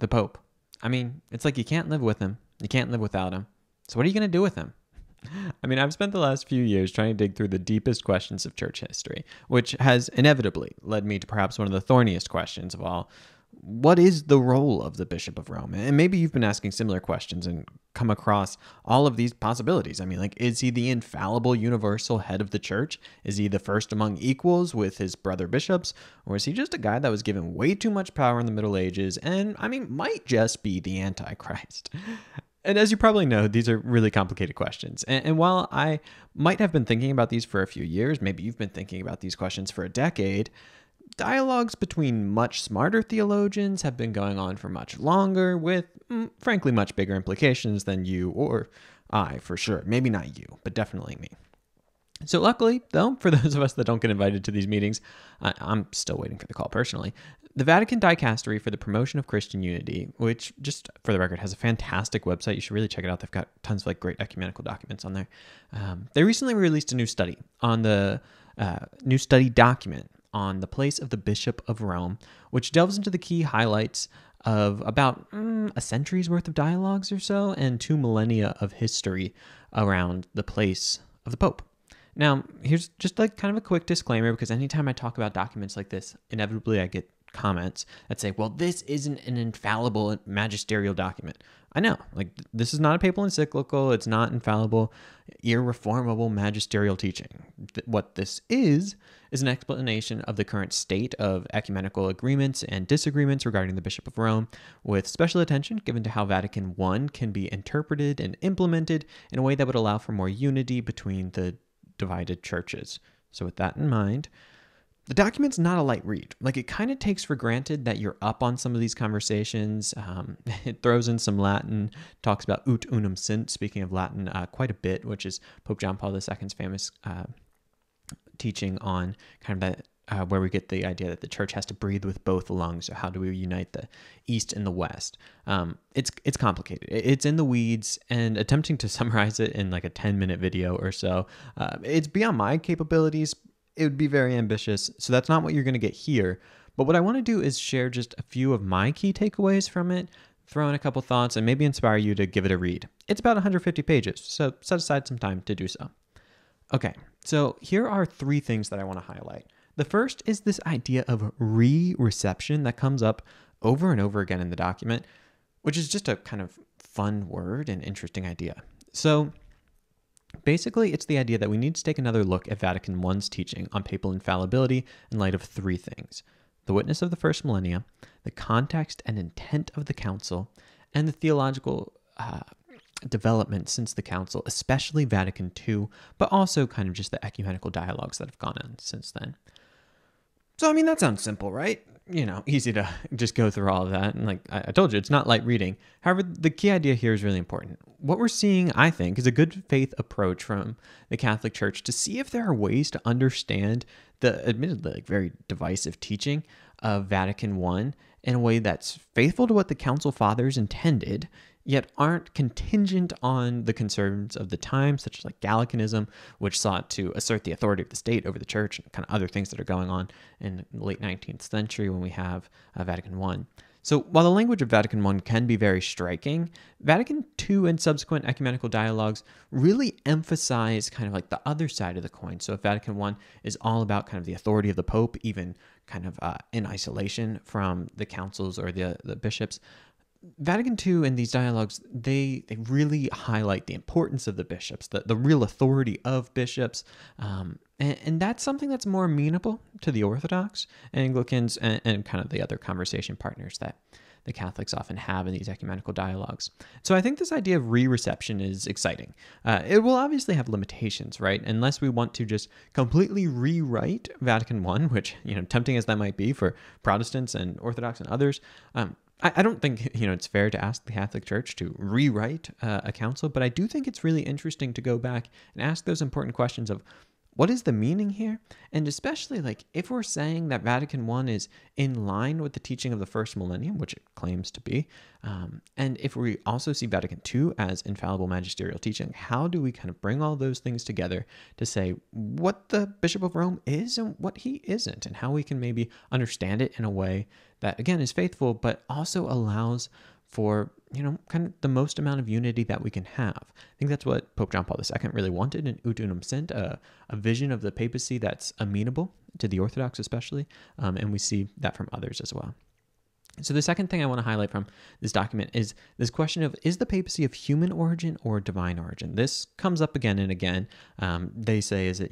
the Pope. I mean, it's like you can't live with him. You can't live without him. So what are you going to do with him? I mean, I've spent the last few years trying to dig through the deepest questions of church history, which has inevitably led me to perhaps one of the thorniest questions of all. What is the role of the Bishop of Rome? And maybe you've been asking similar questions and come across all of these possibilities. I mean, like, is he the infallible universal head of the church? Is he the first among equals with his brother bishops? Or is he just a guy that was given way too much power in the Middle Ages and, I mean, might just be the Antichrist? And as you probably know, these are really complicated questions. And while I might have been thinking about these for a few years, maybe you've been thinking about these questions for a decade, dialogues between much smarter theologians have been going on for much longer with, frankly, much bigger implications than you or I, for sure. Maybe not you, but definitely me. So luckily, though, for those of us that don't get invited to these meetings, I'm still waiting for the call personally. The Vatican Dicastery for the Promotion of Christian Unity, which, just for the record, has a fantastic website. You should really check it out. They've got tons of great ecumenical documents on there. They recently released a new study on the new study document on the place of the Bishop of Rome, which delves into the key highlights of about a century's worth of dialogues or so and 2 millennia of history around the place of the Pope. Now, here's just kind of a quick disclaimer, because anytime I talk about documents like this, inevitably I get comments that say, well, this isn't an infallible magisterial document. I know, this is not a papal encyclical. It's not infallible, irreformable magisterial teaching. What this is an explanation of the current state of ecumenical agreements and disagreements regarding the Bishop of Rome, with special attention given to how Vatican I can be interpreted and implemented in a way that would allow for more unity between the divided churches. So with that in mind, the document's not a light read. It kind of takes for granted that you're up on some of these conversations. It throws in some Latin, talks about ut unum sint, speaking of Latin, quite a bit, which is Pope John Paul II's famous teaching on kind of that, where we get the idea that the church has to breathe with both lungs. So how do we unite the East and the West? It's complicated. It's in the weeds, and attempting to summarize it in a 10-minute video or so, it's beyond my capabilities. It would be very ambitious, so that's not what you're going to get here. But what I want to do is share just a few of my key takeaways from it, throw in a couple thoughts, and maybe inspire you to give it a read. It's about 150 pages, so set aside some time to do so. Okay, so here are 3 things that I want to highlight. The first is this idea of re-reception that comes up over and over again in the document, which is just a kind of fun word and interesting idea. So basically, it's the idea that we need to take another look at Vatican I's teaching on papal infallibility in light of 3 things: the witness of the first millennia, the context and intent of the council, and the theological development since the council, especially Vatican II, but also kind of just the ecumenical dialogues that have gone on since then. So, I mean, that sounds simple, right? Easy to just go through all of that. And I told you, it's not light reading. However, the key idea here is really important. What we're seeing, I think, is a good faith approach from the Catholic Church to see if there are ways to understand the admittedly very divisive teaching of Vatican I in a way that's faithful to what the Council Fathers intended, yet aren't contingent on the concerns of the time, such as Gallicanism, which sought to assert the authority of the state over the church, and kind of other things that are going on in the late 19th century when we have Vatican I. So while the language of Vatican I can be very striking, Vatican II and subsequent ecumenical dialogues really emphasize kind of the other side of the coin. So if Vatican I is all about kind of the authority of the Pope, even kind of in isolation from the councils or the bishops, Vatican II and these dialogues, they really highlight the importance of the bishops, the real authority of bishops, and that's something that's more amenable to the Orthodox, Anglicans, and kind of the other conversation partners that the Catholics often have in these ecumenical dialogues. So I think this idea of re-reception is exciting. It will obviously have limitations, right? Unless we want to just completely rewrite Vatican I, which, tempting as that might be for Protestants and Orthodox and others, I don't think it's fair to ask the Catholic Church to rewrite a council, but I do think it's really interesting to go back and ask those important questions of what is the meaning here? And especially like if we're saying that Vatican I is in line with the teaching of the first millennium, which it claims to be, and if we also see Vatican II as infallible magisterial teaching, how do we kind of bring all those things together to say what the Bishop of Rome is and what he isn't, and how we can maybe understand it in a way that, again, is faithful, but also allows for, kind of the most amount of unity that we can have. I think that's what Pope John Paul II really wanted in Ut Unum Sint, a vision of the papacy that's amenable to the Orthodox especially, and we see that from others as well. So the second thing I want to highlight from this document is this question of, is the papacy of human origin or divine origin? This comes up again and again. They say, is it,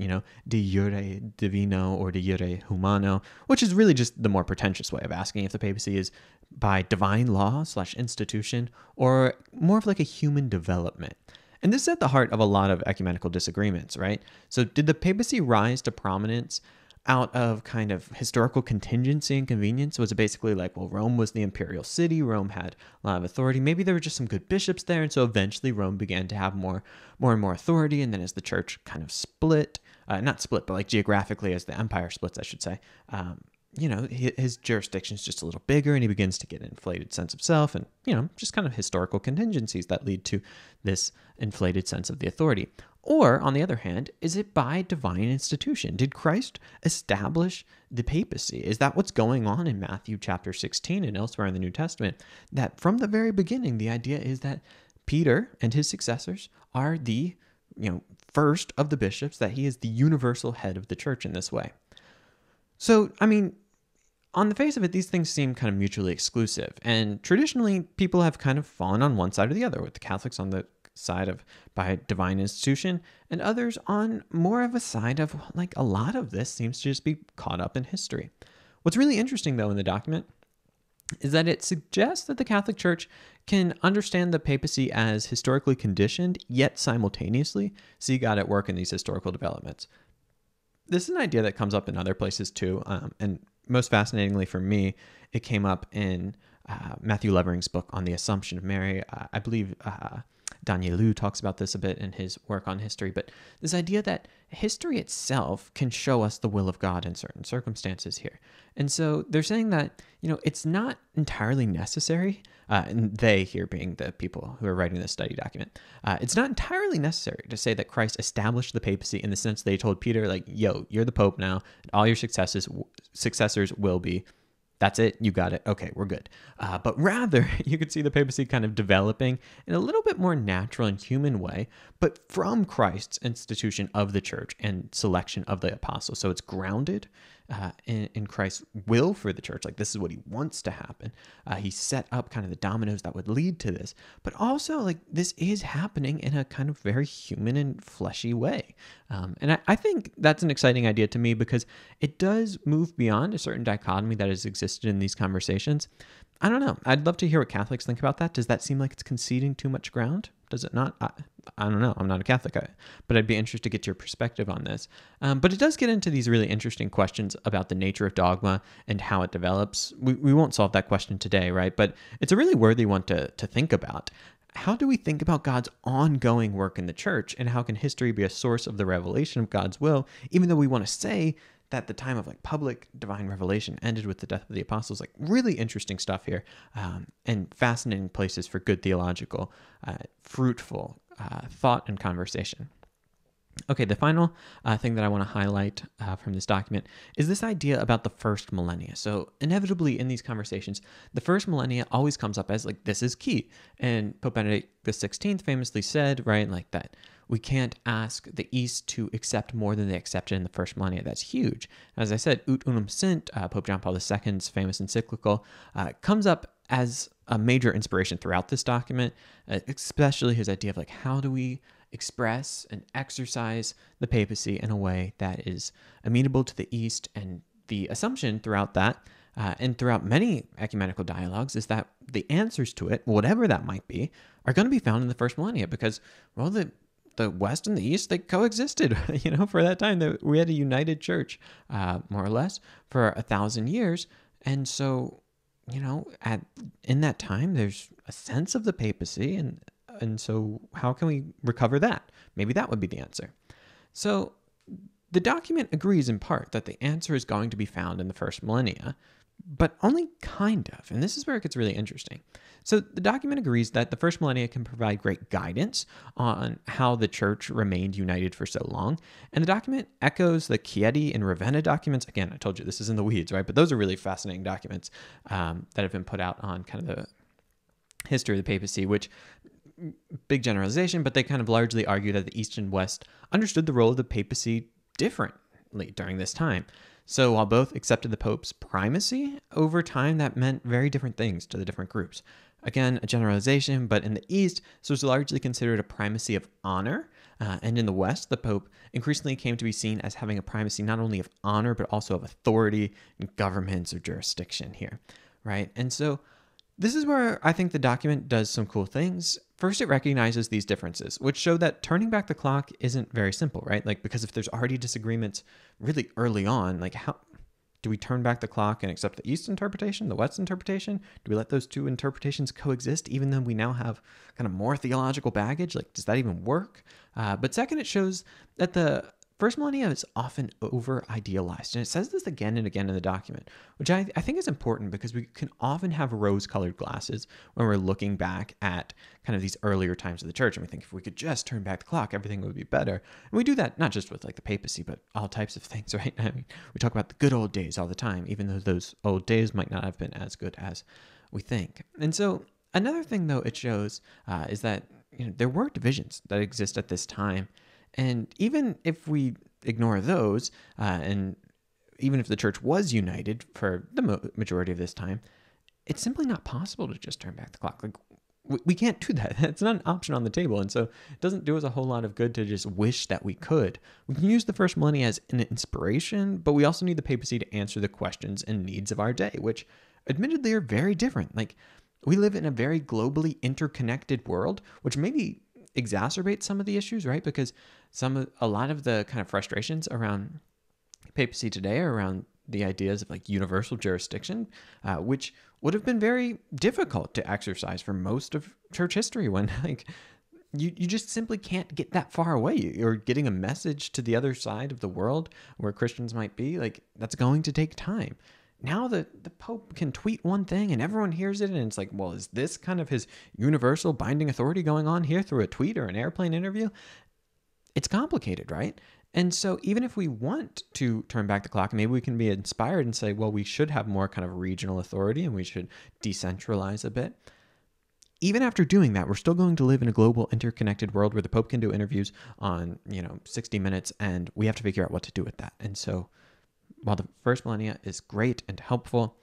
de jure divino or de jure humano, which is really just the more pretentious way of asking if the papacy is by divine law / institution or more of like a human development. And this is at the heart of a lot of ecumenical disagreements, right? So did the papacy rise to prominence out of kind of historical contingency and convenience? Was it basically like, well, Rome was the imperial city, Rome had a lot of authority, maybe there were just some good bishops there, and so eventually Rome began to have more and more authority, and then as the church kind of split, not split, but like geographically as the empire splits, I should say, his jurisdiction is just a little bigger, and he begins to get an inflated sense of self, and, just kind of historical contingencies that lead to this inflated sense of the authority. Or, on the other hand, is it by divine institution? Did Christ establish the papacy? Is that what's going on in Matthew chapter 16 and elsewhere in the New Testament? That from the very beginning, the idea is that Peter and his successors are the, first of the bishops, that he is the universal head of the church in this way. So, on the face of it, these things seem kind of mutually exclusive. And traditionally, people have kind of fallen on one side or the other, with the Catholics on the side of by divine institution and others on more of a side of like a lot of this seems to just be caught up in history. What's really interesting though in the document is that it suggests that the Catholic Church can understand the papacy as historically conditioned, yet simultaneously see God at work in these historical developments. This is an idea that comes up in other places too, and most fascinatingly for me, it came up in Matthew Levering's book on the Assumption of Mary. I believe Daniel Liu talks about this a bit in his work on history, but this idea that history itself can show us the will of God in certain circumstances here. And so they're saying that, it's not entirely necessary, and they here being the people who are writing this study document, it's not entirely necessary to say that Christ established the papacy in the sense they told Peter, like, yo, you're the Pope now, and all your successors will be. That's it. You got it. Okay, we're good. But rather, you could see the papacy kind of developing in a little bit more natural and human way, but from Christ's institution of the church and selection of the apostles. So it's grounded in Christ's will for the church. Like, this is what he wants to happen. He set up kind of the dominoes that would lead to this. But also, like, this is happening in a kind of very human and fleshy way. And I think that's an exciting idea to me because it does move beyond a certain dichotomy that has existed in these conversations. I don't know. I'd love to hear what Catholics think about that. Does that seem like it's conceding too much ground? Does it not? I don't know. I'm not a Catholic, but I'd be interested to get your perspective on this. But it does get into these really interesting questions about the nature of dogma and how it develops. We won't solve that question today, right? But it's a really worthy one to think about. How do we think about God's ongoing work in the church, and how can history be a source of the revelation of God's will, even though we want to say that the time of like public divine revelation ended with the death of the apostles? Like, really interesting stuff here, and fascinating places for good theological, fruitful thought and conversation. Okay, the final thing that I want to highlight from this document is this idea about the first millennia. So inevitably in these conversations, the first millennia always comes up as like, this is key. And Pope Benedict XVI famously said, right, like that we can't ask the East to accept more than they accepted in the first millennia. That's huge. As I said, Ut Unum Sint, Pope John Paul II's famous encyclical, comes up as a major inspiration throughout this document, especially his idea of like, how do we express and exercise the papacy in a way that is amenable to the East? And the assumption throughout that, and throughout many ecumenical dialogues, is that the answers to it, whatever that might be, are going to be found in the first millennia because, well, the West and the East, they coexisted, for that time. We had a united church, more or less, for 1,000 years. And so, in that time, there's a sense of the papacy, and so how can we recover that? Maybe that would be the answer. So The document agrees in part that the answer is going to be found in the first millennia, but only kind of. And this is where it gets really interesting. So the document agrees that the first millennia can provide great guidance on how the church remained united for so long. And the document echoes the Chieti and Ravenna documents. Again, I told you this is in the weeds, right? But those are really fascinating documents that have been put out on kind of the history of the papacy, which, big generalization, but they kind of largely argue that the East and West understood the role of the papacy differently during this time. So while both accepted the Pope's primacy, over time that meant very different things to the different groups. Again, a generalization, but in the East, this was largely considered a primacy of honor. And in the West, the Pope increasingly came to be seen as having a primacy not only of honor, but also of authority and governments or jurisdiction here, right? And so this is where I think the document does some cool things. First, it recognizes these differences, which show that turning back the clock isn't very simple, right? Like, because if there's already disagreements really early on, like how do we turn back the clock and accept the East interpretation, the West interpretation? Do we let those two interpretations coexist, even though we now have kind of more theological baggage? Like, does that even work? But second, it shows that the first millennia is often over-idealized. And it says this again and again in the document, which I think is important because we can often have rose-colored glasses when we're looking back at kind of these earlier times of the church. And we think if we could just turn back the clock, everything would be better. And we do that not just with like the papacy, but all types of things, right? I mean, we talk about the good old days all the time, even though those old days might not have been as good as we think. And so another thing, though, it shows is that there were divisions that exist at this time. And even if we ignore those, and even if the church was united for the majority of this time, it's simply not possible to just turn back the clock. Like, we can't do that. It's not an option on the table. And so it doesn't do us a whole lot of good to just wish that we could. We can use the first millennia as an inspiration, but we also need the papacy to answer the questions and needs of our day, which admittedly are very different. Like, we live in a very globally interconnected world, which maybe exacerbates some of the issues, right? Because a lot of the kind of frustrations around papacy today are around the ideas of like universal jurisdiction, which would have been very difficult to exercise for most of church history when like you just simply can't get that far away. You're getting a message to the other side of the world where Christians might be, like, that's going to take time. Now the Pope can tweet one thing and everyone hears it, and it's like, well, is this kind of his universal binding authority going on here through a tweet or an airplane interview? It's complicated, right? And so even if we want to turn back the clock, maybe we can be inspired and say, well, we should have more kind of regional authority and we should decentralize a bit. Even after doing that, we're still going to live in a global interconnected world where the Pope can do interviews on, 60 minutes, and we have to figure out what to do with that. And so while the first millennia is great and helpful,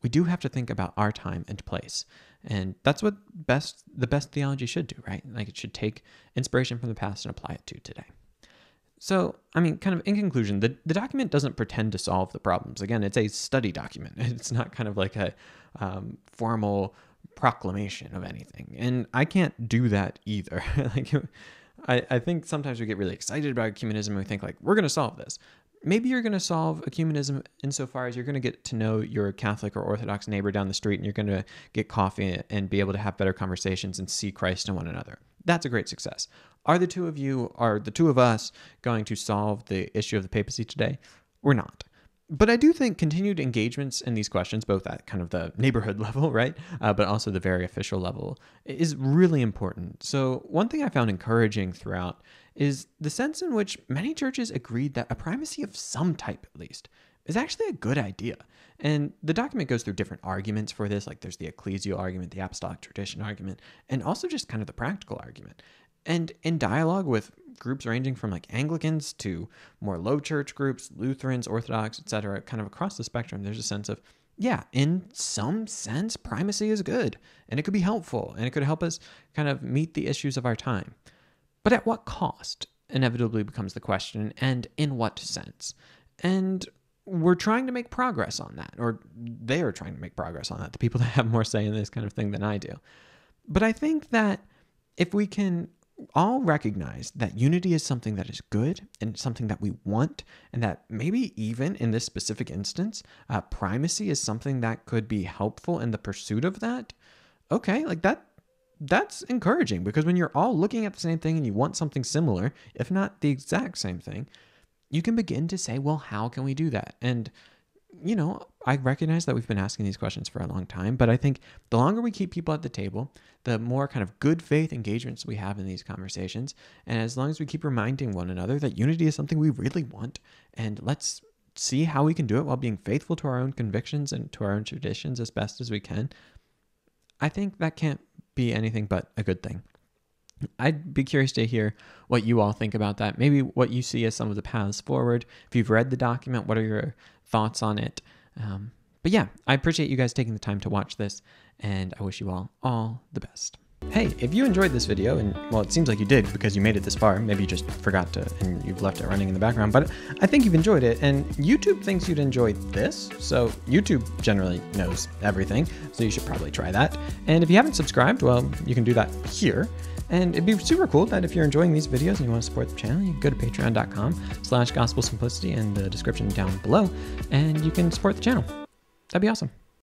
we do have to think about our time and place. And that's what the best theology should do, right? Like, it should take inspiration from the past and apply it to today. So, I mean, kind of in conclusion, the document doesn't pretend to solve the problems. Again, it's a study document. It's not kind of like a formal proclamation of anything. And I can't do that either. I think sometimes we get really excited about ecumenism and we think like, we're going to solve this. Maybe you're going to solve ecumenism insofar as you're going to get to know your Catholic or Orthodox neighbor down the street, and you're going to get coffee and be able to have better conversations and see Christ in one another. That's a great success. Are the two of us going to solve the issue of the papacy today? We're not. But I do think continued engagements in these questions, both at kind of the neighborhood level, right, but also the very official level, is really important. So one thing I found encouraging throughout is the sense in which many churches agreed that a primacy of some type, at least, is actually a good idea. And the document goes through different arguments for this, like there's the ecclesial argument, the apostolic tradition argument, and also just kind of the practical argument. And in dialogue with groups ranging from like Anglicans to more low church groups, Lutherans, Orthodox, etc., kind of across the spectrum, there's a sense of, yeah, in some sense, primacy is good, and it could be helpful, and it could help us kind of meet the issues of our time. But at what cost, inevitably becomes the question, and in what sense? And we're trying to make progress on that, or they are trying to make progress on that, the people that have more say in this kind of thing than I do. But I think that if we can all recognize that unity is something that is good and something that we want, and that maybe even in this specific instance, primacy is something that could be helpful in the pursuit of that, okay, like that's encouraging, because when you're all looking at the same thing and you want something similar, if not the exact same thing, you can begin to say, well, how can we do that? And, I recognize that we've been asking these questions for a long time, but I think the longer we keep people at the table, the more kind of good faith engagements we have in these conversations. And as long as we keep reminding one another that unity is something we really want, and let's see how we can do it while being faithful to our own convictions and to our own traditions as best as we can, I think that can't be anything but a good thing. I'd be curious to hear what you all think about that. Maybe what you see as some of the paths forward. If you've read the document, what are your thoughts on it? But yeah, I appreciate you guys taking the time to watch this, and I wish you all the best. Hey, if you enjoyed this video, and well, it seems like you did because you made it this far, maybe you just forgot to and you've left it running in the background, but I think you've enjoyed it, and YouTube thinks you'd enjoy this, so YouTube generally knows everything, so you should probably try that. And if you haven't subscribed, well, you can do that here. And it'd be super cool that if you're enjoying these videos and you want to support the channel, you can go to patreon.com/gospel simplicity in the description down below, and you can support the channel. That'd be awesome.